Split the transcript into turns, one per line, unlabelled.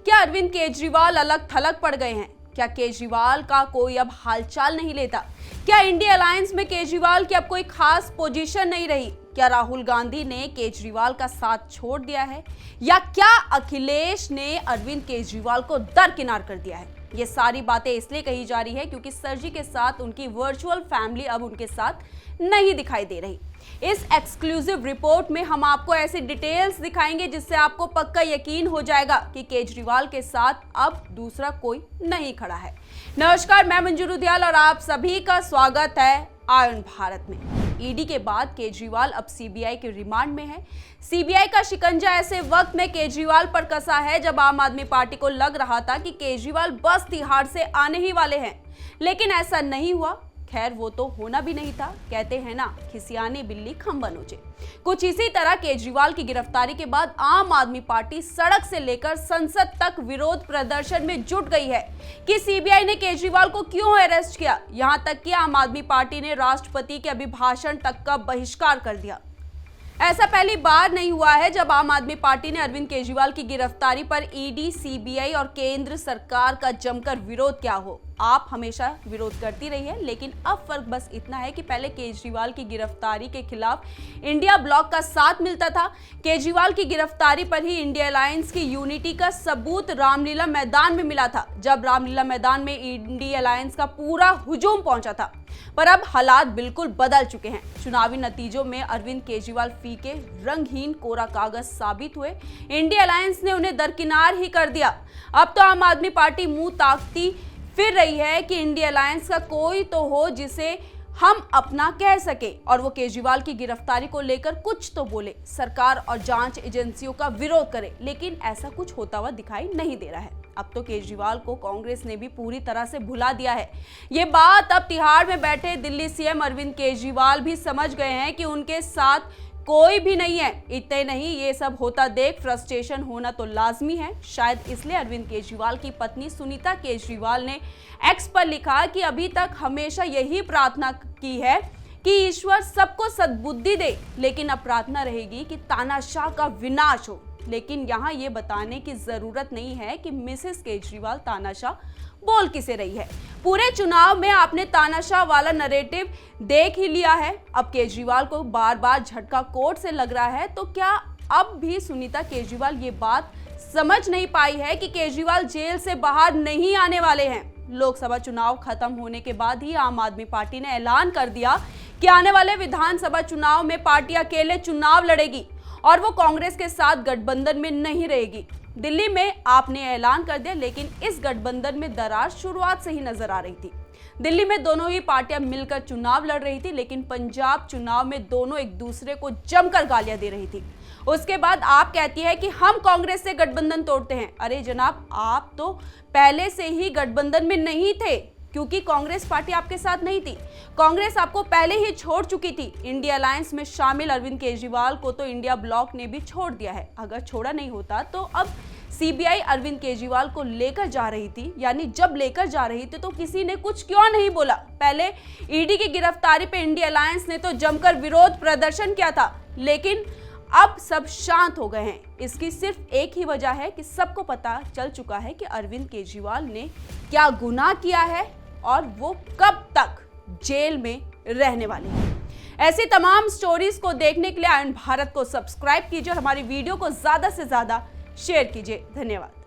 क्या अरविंद केजरीवाल अलग थलग पड़ गए हैं? क्या केजरीवाल का कोई अब हालचाल नहीं लेता? क्या इंडिया अलायंस में केजरीवाल की अब कोई खास पोजीशन नहीं रही? क्या राहुल गांधी ने केजरीवाल का साथ छोड़ दिया है, या क्या अखिलेश ने अरविंद केजरीवाल को दरकिनार कर दिया है? ये सारी बातें इसलिए कही जा रही है क्योंकि सर जी के साथ उनकी वर्चुअल फैमिली अब उनके साथ नहीं दिखाई दे रही। इस एक्सक्लूसिव रिपोर्ट में हम आपको ऐसी डिटेल्स दिखाएंगे जिससे आपको पक्का यकीन हो जाएगा कि केजरीवाल के साथ अब दूसरा कोई नहीं खड़ा है। नमस्कार, मैं मंजू रुधियाल और आप सभी का स्वागत है आयन भारत में। ईडी के बाद केजरीवाल अब सीबीआई के रिमांड में है। सीबीआई का शिकंजा ऐसे वक्त में केजरीवाल पर कसा है जब आम आदमी पार्टी को लग रहा था कि केजरीवाल बस तिहाड़ से आने ही वाले हैं, लेकिन ऐसा नहीं हुआ। खैर, वो तो होना भी नहीं था। कहते हैं ना, खिसियानी बिल्ली खंबा नोचे। कुछ इसी तरह केजरीवाल की गिरफ्तारी के बाद आम आदमी पार्टी सड़क से लेकर संसद तक विरोध प्रदर्शन में जुट गई है कि सीबीआई ने केजरीवाल को क्यों अरेस्ट किया। यहां तक कि आम आदमी पार्टी ने राष्ट्रपति के अभिभाषण तक का बहिष्कार कर दिया। ऐसा पहली बार नहीं हुआ है जब आम आदमी पार्टी ने अरविंद केजरीवाल की गिरफ्तारी पर ईडी, सीबीआई और केंद्र सरकार का जमकर विरोध किया हो। आप हमेशा विरोध करती रही है, लेकिन अब फर्क बस इतना है कि पहले केजरीवाल की गिरफ्तारी के खिलाफ इंडिया ब्लॉक का साथ मिलता था। केजरीवाल की गिरफ्तारी पर ही इंडिया अलायंस की यूनिटी का सबूत रामलीला मैदान में मिला था, जब रामलीला मैदान में इंडिया अलायंस का पूरा हुजूम पहुंचा था। पर अब हालात बिल्कुल बदल चुके हैं। चुनावी नतीजों में अरविंद केजरीवाल फीके, रंगहीन कोरा कागज साबित हुए। इंडिया अलायंस ने उन्हें दरकिनार ही कर दिया। अब तो आम आदमी पार्टी मुंह ताकती फिर रही है कि इंडिया अलायंस का कोई तो हो जिसे हम अपना कह सके और वो केजरीवाल की गिरफ्तारी को लेकर कुछ तो बोले, सरकार और जांच एजेंसियों का विरोध करे, लेकिन ऐसा कुछ होता हुआ दिखाई नहीं दे रहा है। अब तो केजरीवाल को कांग्रेस ने भी पूरी तरह से भुला दिया है। ये बात अब तिहाड़ में बैठे दिल्ली सीएम अरविंद केजरीवाल भी समझ गए हैं कि उनके साथ कोई भी नहीं है। इतने नहीं, ये सब होता देख फ्रस्ट्रेशन होना तो लाजमी है। शायद इसलिए अरविंद केजरीवाल की पत्नी सुनीता केजरीवाल ने एक्स पर लिखा कि अभी तक हमेशा यही प्रार्थना की है कि ईश्वर सबको सद्बुद्धि दे, लेकिन अब प्रार्थना रहेगी कि तानाशाह का विनाश हो। लेकिन यहाँ ये बताने की जरूरत नहीं है कि मिसेस केजरीवाल तानाशाह बोल किसे रही है। पूरे चुनाव में आपने तानाशाह वाला नैरेटिव देख ही लिया है। अब केजरीवाल को बार बार झटका कोर्ट से लग रहा है, तो क्या अब भी सुनीता केजरीवाल ये बात समझ नहीं पाई है कि केजरीवाल जेल से बाहर नहीं आने वाले हैं? लोकसभा चुनाव खत्म होने के बाद ही आम आदमी पार्टी ने ऐलान कर दिया कि आने वाले विधानसभा चुनाव में पार्टी अकेले चुनाव लड़ेगी और वो कांग्रेस के साथ गठबंधन में नहीं रहेगी। दिल्ली में आपने ऐलान कर दिया, लेकिन इस गठबंधन में दरार शुरुआत से ही नजर आ रही थी। दिल्ली में दोनों ही पार्टियां मिलकर चुनाव लड़ रही थी, लेकिन पंजाब चुनाव में दोनों एक दूसरे को जमकर गालियां दे रही थी। उसके बाद आप कहती है कि हम कांग्रेस से गठबंधन तोड़ते हैं। अरे जनाब, आप तो पहले से ही गठबंधन में नहीं थे, क्योंकि कांग्रेस पार्टी आपके साथ नहीं थी। कांग्रेस आपको पहले ही छोड़ चुकी थी। इंडिया अलायंस में शामिल अरविंद केजरीवाल को तो इंडिया ब्लॉक ने भी छोड़ दिया है। अगर छोड़ा नहीं होता तो अब सीबीआई अरविंद केजरीवाल को लेकर जा रही थी, यानी जब लेकर जा रही थी तो किसी ने कुछ क्यों नहीं बोला? पहले ईडी की गिरफ्तारी पे इंडिया अलायंस ने तो जमकर विरोध प्रदर्शन किया था, लेकिन अब सब शांत हो गए हैं। इसकी सिर्फ एक ही वजह है कि सबको पता चल चुका है कि अरविंद केजरीवाल ने क्या गुनाह किया है और वो कब तक जेल में रहने वाले हैं। ऐसी तमाम स्टोरीज को देखने के लिए आयन भारत को सब्सक्राइब कीजिए और हमारी वीडियो को ज्यादा से ज्यादा शेयर कीजिए। धन्यवाद।